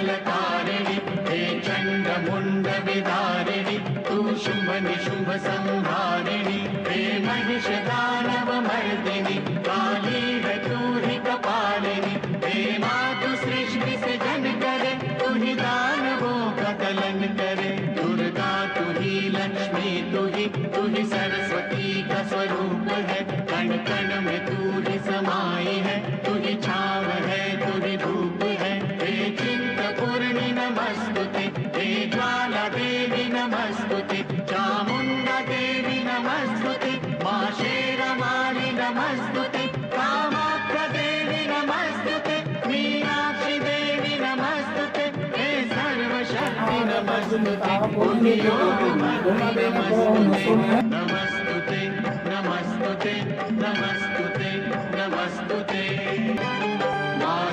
मंगलकारिणि हे चण्डमुण्डविदारिणि तू शुम्भ निशुम्भ संहारिणि हे महिषदानवमर्दिनि काली है तू ही कपालिनी हे मातु सृष्टि से जन करे तू ही दानवों का दलन करे दुर्गा तू ही लक्ष्मी तू ही सरस्वती का स्वरूप है कण कण में तू ही समाई है तू ही छाव है तू ही धूप है हे चिंतपूर्णि नमस्तुते हे ज्वाला देवी नमस्तुते चामुंडा देवी नमस्तुते मां शेरवाली नमस्तुते कामाख्या देवी नमस्तुते मीनाक्षी देवी नमस्तुते हे सर्वशक्ति नमस्तुते योग नमस्तुते नमस्तुते नमस्तुते नमस्तुते नमस्तुते मां